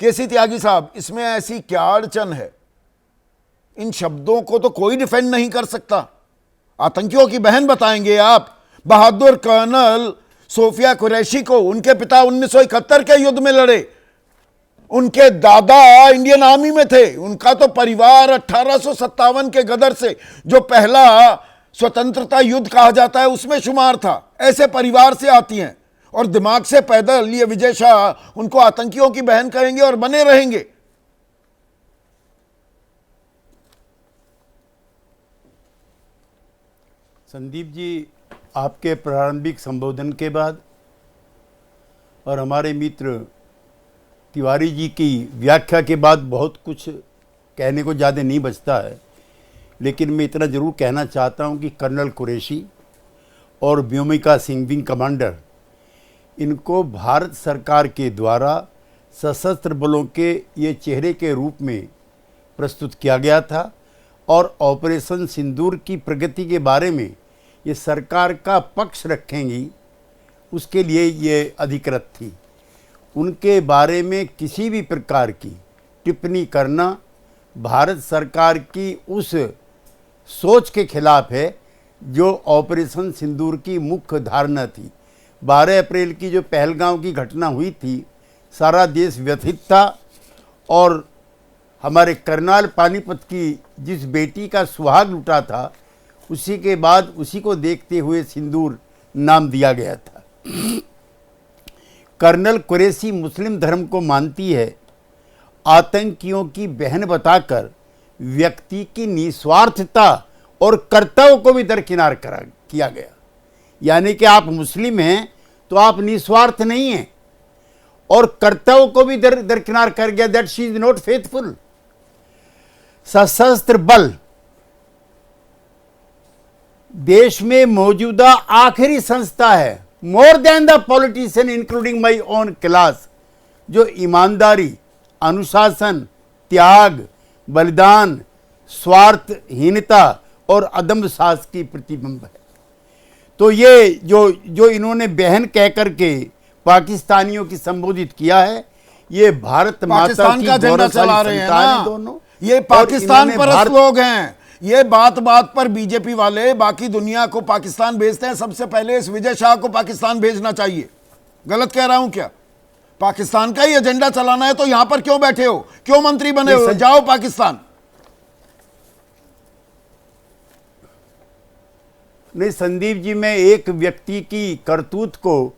केसी त्यागी साहब, इसमें ऐसी क्या अड़चन है? इन शब्दों को तो कोई डिफेंड नहीं कर सकता। आतंकियों की बहन बताएंगे आप? बहादुर कर्नल सोफिया कुरैशी को उनके पिता 1971 के युद्ध में लड़े, उनके दादा इंडियन आर्मी में थे, उनका तो परिवार 1857 के गदर से, जो पहला स्वतंत्रता युद्ध कहा जाता है, उसमें शुमार था। ऐसे परिवार से आती हैं और दिमाग से पैदल ये विजय शाह उनको आतंकियों की बहन कहेंगे और बने रहेंगे। संदीप जी, आपके प्रारंभिक संबोधन के बाद और हमारे मित्र तिवारी जी की व्याख्या के बाद बहुत कुछ कहने को ज़्यादा नहीं बचता है, लेकिन मैं इतना ज़रूर कहना चाहता हूं कि कर्नल कुरैशी और व्योमिका सिंह विंग कमांडर, इनको भारत सरकार के द्वारा सशस्त्र बलों के ये चेहरे के रूप में प्रस्तुत किया गया था और ऑपरेशन सिंदूर की प्रगति के बारे में ये सरकार का पक्ष रखेंगी, उसके लिए ये अधिकृत थी। उनके बारे में किसी भी प्रकार की टिप्पणी करना भारत सरकार की उस सोच के खिलाफ है जो ऑपरेशन सिंदूर की मुख्य धारणा थी। 12 अप्रैल की जो पहलगांव की घटना हुई थी, सारा देश व्यथित था और हमारे करनाल पानीपत की जिस बेटी का सुहाग लुटा था, उसी के बाद उसी को देखते हुए सिंदूर नाम दिया गया था। कर्नल कुरैशी मुस्लिम धर्म को मानती है, आतंकियों की बहन बताकर व्यक्ति की निस्वार्थता और कर्तव्य को भी दरकिनार किया गया। यानी कि आप मुस्लिम हैं तो आप निस्वार्थ नहीं हैं, और कर्तव्य को भी दरकिनार कर गया, that she is not faithful. सशस्त्र बल देश में मौजूदा आखिरी संस्था है, more than the politician including my own class, जो ईमानदारी, अनुशासन, त्याग, बलिदान, स्वार्थहीनता और अदम्य साहस की प्रतिबिंब है। तो ये जो इन्होंने बहन कह करके पाकिस्तानियों की संबोधित किया है, ये भारत माता की का झंडा चला रहे हैं ना दोनों। ये पाकिस्तान परस्त लोग हैं। ये बात बात पर बीजेपी वाले बाकी दुनिया को पाकिस्तान भेजते हैं, सबसे पहले इस विजय शाह को पाकिस्तान भेजना चाहिए। गलत कह रहा हूं क्या? पाकिस्तान का ही एजेंडा चलाना है तो यहां पर क्यों बैठे हो, क्यों मंत्री बने हो? जाओ पाकिस्तान। नहीं संदीप जी, मैं एक व्यक्ति की करतूत को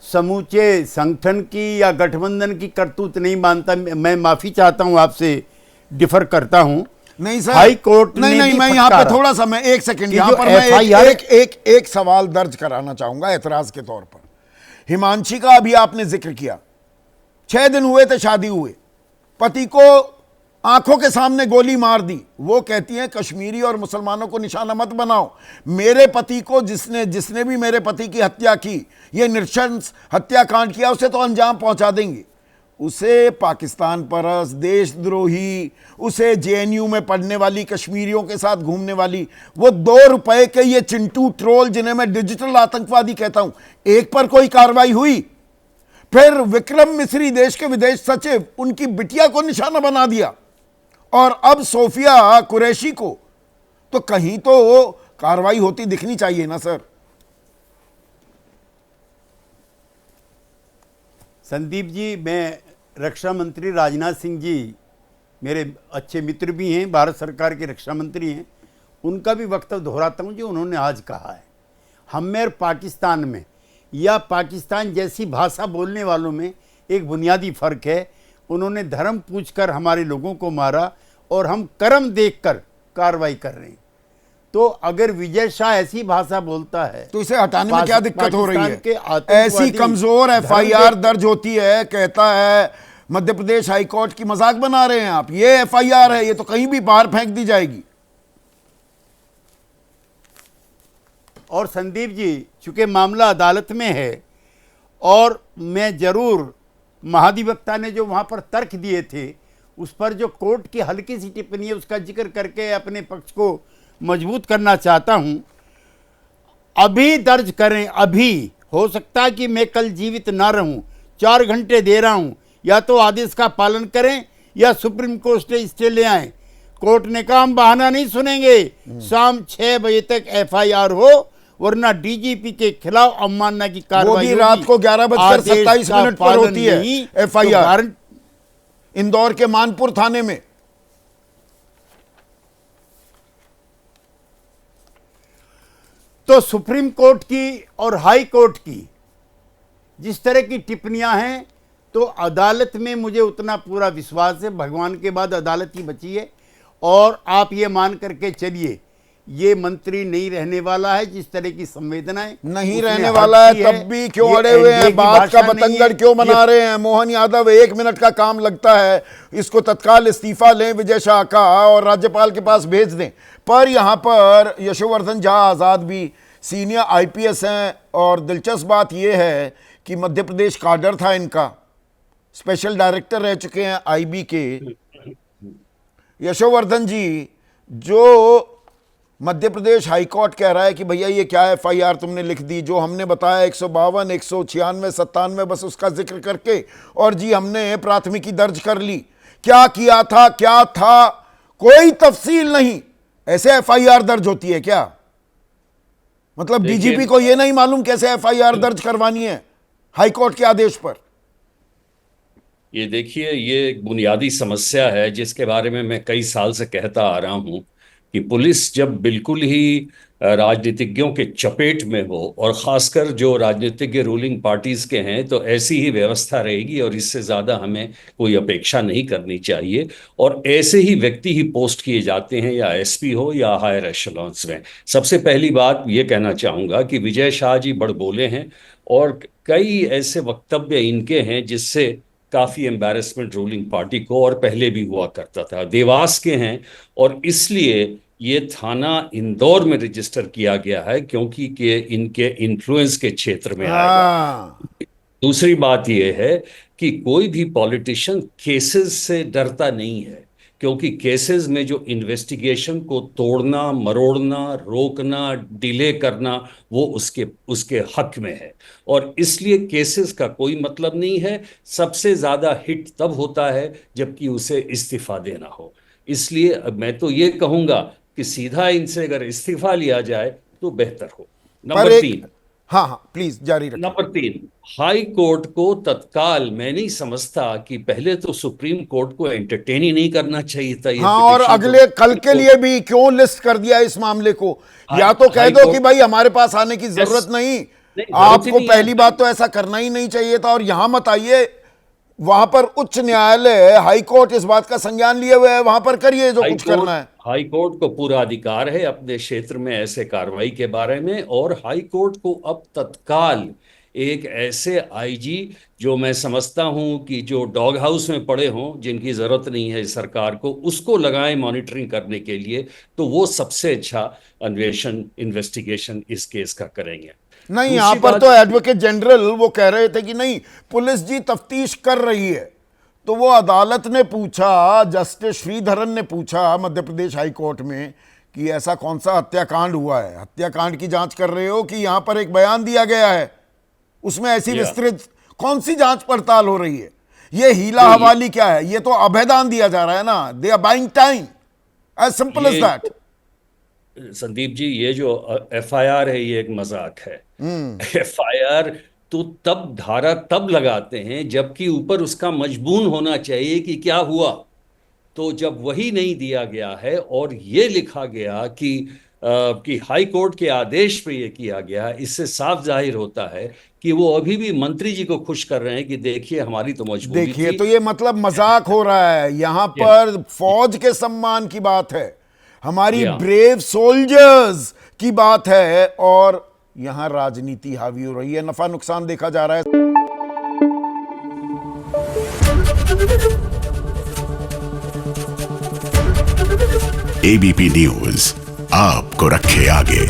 समूचे संगठन की या गठबंधन की करतूत नहीं मानता। मैं माफी चाहता हूं, आपसे डिफर करता हूं। नहीं सर, हाई कोर्ट नहीं, मैं यहाँ पे थोड़ा सा, मैं एक सेकंड यहाँ पर मैं एक सवाल दर्ज कराना चाहूंगा एतराज के तौर पर। हिमांशी का अभी आपने जिक्र किया, 6 दिन हुए थे शादी हुए, पति को आंखों के सामने गोली मार दी। वो कहती हैं कश्मीरी और मुसलमानों को निशाना मत बनाओ। मेरे पति को जिसने भी मेरे पति की हत्या की, ये नृशंस हत्याकांड किया, उसे तो अंजाम पहुंचा देंगे। उसे पाकिस्तान परस्त, देशद्रोही, उसे जेएनयू में पढ़ने वाली, कश्मीरियों के साथ घूमने वाली, वो 2 रुपए के ये चिंटू ट्रोल जिन्हें मैं डिजिटल आतंकवादी कहता हूं, एक पर कोई कार्रवाई हुई? फिर विक्रम मिस्री, देश के विदेश सचिव, उनकी बिटिया को निशाना बना दिया, और अब सोफिया कुरैशी को। तो कहीं तो कार्रवाई होती दिखनी चाहिए ना सर। संदीप जी, मैं रक्षा मंत्री राजनाथ सिंह जी मेरे अच्छे मित्र भी हैं, भारत सरकार के रक्षा मंत्री हैं, उनका भी वक्तव्य दोहराता हूं जो उन्होंने आज कहा है। हम में और पाकिस्तान में या पाकिस्तान जैसी भाषा बोलने वालों में एक बुनियादी फ़र्क है। उन्होंने धर्म पूछकर हमारे लोगों को मारा और हम कर्म देखकर कार्रवाई कर रहे हैं। तो अगर विजय शाह ऐसी भाषा बोलता है तो इसे हटाने में क्या दिक्कत हो रही है? ऐसी कमजोर एफआईआर दर्ज होती है, कहता है मध्य प्रदेश हाईकोर्ट की मजाक बना रहे हैं आप। ये एफआईआर है, ये तो कहीं भी बाहर फेंक दी जाएगी। और संदीप जी, चूंकि मामला अदालत में है और मैं जरूर महाधिवक्ता ने जो वहां पर तर्क दिए थे उस पर जो कोर्ट की हल्की सी टिप्पणी है उसका जिक्र करके अपने पक्ष को मजबूत करना चाहता हूं। अभी दर्ज करें, अभी हो सकता है कि मैं कल जीवित ना रहूं, 4 घंटे दे रहा हूं, या तो आदेश का पालन करें या सुप्रीम कोर्ट से स्टे ले आए। कोर्ट ने कहा हम बहाना नहीं सुनेंगे, शाम 6 बजे तक FIR हो, वरना DGP के खिलाफ अवमानना की कार्रवाई वो भी रात को 11:27 पर होती है FIR इंदौर के मानपुर थाने में। तो सुप्रीम कोर्ट की और हाई कोर्ट की जिस तरह की टिप्पणियां हैं, तो अदालत में मुझे उतना पूरा विश्वास है, भगवान के बाद अदालत ही बची है। और आप ये मान करके चलिए, ये मंत्री नहीं रहने वाला है। जिस तरह की संवेदनाएं नहीं रहने वाला है, तब भी क्यों अड़े हुए हैं, बात का बतंगड़ क्यों बना रहे हैं? मोहन यादव 1 मिनट का काम लगता है, इसको तत्काल इस्तीफा लें विजय शाह का और राज्यपाल के पास भेज दें। पर यहां पर यशोवर्धन झा आजाद भी सीनियर IPS हैं और दिलचस्प बात यह है कि मध्य प्रदेश काडर था इनका, स्पेशल डायरेक्टर रह चुके हैं IB के यशोवर्धन जी, जो मध्य प्रदेश हाईकोर्ट कह रहा है कि भैया ये क्या FIR तुमने लिख दी, जो हमने बताया 152, 196, 97 बस उसका जिक्र करके, और जी हमने प्राथमिकी दर्ज कर ली। क्या किया था, क्या था, कोई तफसील नहीं। ऐसे FIR दर्ज होती है क्या? मतलब DGP को ये नहीं मालूम कैसे FIR दर्ज करवानी है हाईकोर्ट के आदेश पर? ये देखिए, ये एक बुनियादी समस्या है जिसके बारे में मैं कई साल से कहता आ रहा हूं कि पुलिस जब बिल्कुल ही राजनीतिज्ञों के चपेट में हो, और खासकर जो राजनीतिज्ञ रूलिंग पार्टीज के हैं, तो ऐसी ही व्यवस्था रहेगी और इससे ज़्यादा हमें कोई अपेक्षा नहीं करनी चाहिए। और ऐसे ही व्यक्ति ही पोस्ट किए जाते हैं, या SP हो या हायर एशेलॉन्स में। सबसे पहली बात ये कहना चाहूँगा कि विजय शाह जी बड़बोले हैं और कई ऐसे वक्तव्य इनके हैं जिससे काफ़ी एम्बैरेसमेंट रूलिंग पार्टी को, और पहले भी हुआ करता था। देवास के हैं और इसलिए ये थाना इंदौर में रजिस्टर किया गया है क्योंकि के इनके इन्फ्लुएंस के क्षेत्र में आएगा। दूसरी बात ये है कि कोई भी पॉलिटिशियन केसेस से डरता नहीं है, क्योंकि केसेस में जो इन्वेस्टिगेशन को तोड़ना, मरोड़ना, रोकना, डिले करना, वो उसके हक में है। और इसलिए केसेस का कोई मतलब नहीं है। सबसे ज़्यादा हिट तब होता है जबकि उसे इस्तीफा देना हो। इसलिए मैं तो ये कहूँगा कि सीधा इनसे अगर इस्तीफा लिया जाए तो बेहतर हो। नंबर 3, हाँ प्लीज जारी रखें। नंबर 3, हाई कोर्ट को तत्काल, मैं नहीं समझता कि पहले तो सुप्रीम कोर्ट को एंटरटेन ही नहीं करना चाहिए था। हाँ, और अगले कल के लिए भी क्यों लिस्ट कर दिया इस मामले को? या तो कह दो कि भाई हमारे पास आने की जरूरत नहीं, आपको पहली बात तो ऐसा करना ही नहीं चाहिए था, और यहां मत आइए। वहां पर उच्च न्यायालय, हाई कोर्ट इस बात का संज्ञान लिए हुए है, वहां पर करिए जो कुछ करना है। हाई कोर्ट को पूरा अधिकार है अपने क्षेत्र में ऐसे कार्रवाई के बारे में, और हाई कोर्ट को अब तत्काल एक ऐसे IG, जो मैं समझता हूं कि जो डॉग हाउस में पड़े हों, जिनकी जरूरत नहीं है सरकार को, उसको लगाएं मॉनिटरिंग करने के लिए, तो वो सबसे अच्छा अन्वेषण, इन्वेस्टिगेशन इस केस का करेंगे। नहीं, यहां पर तो एडवोकेट जनरल वो कह रहे थे कि नहीं, पुलिस जी तफ्तीश कर रही है। तो वो अदालत ने पूछा, जस्टिस श्रीधरन ने पूछा मध्य प्रदेश हाई कोर्ट में कि ऐसा कौन सा हत्याकांड हुआ है, हत्याकांड की जांच कर रहे हो कि यहां पर एक बयान दिया गया है उसमें ऐसी विस्तृत कौन सी जांच पड़ताल हो रही है? ये हीला हवाली क्या है? ये तो अभेदान दिया जा रहा है ना। They are buying time, as simple as that. Sandeep ji, ये जो FIR है ये एक मजाक है। FIR तो तब धारा तब लगाते हैं जबकि ऊपर उसका मजबून होना चाहिए कि क्या हुआ। तो जब वही नहीं दिया गया है और ये लिखा गया कि हाई कोर्ट के आदेश पे ये किया गया, इससे साफ जाहिर होता है कि वो अभी भी मंत्री जी को खुश कर रहे हैं कि देखिए हमारी तो मजबूरी थी। देखिए, तो ये मतलब मजाक हो रहा है। यहां पर फौज के सम्मान की बात है, हमारी ब्रेव सोल्जर्स की बात है, और यहां राजनीति हावी हो रही है, नफा नुकसान देखा जा रहा है। ABP न्यूज आपको रखे आगे।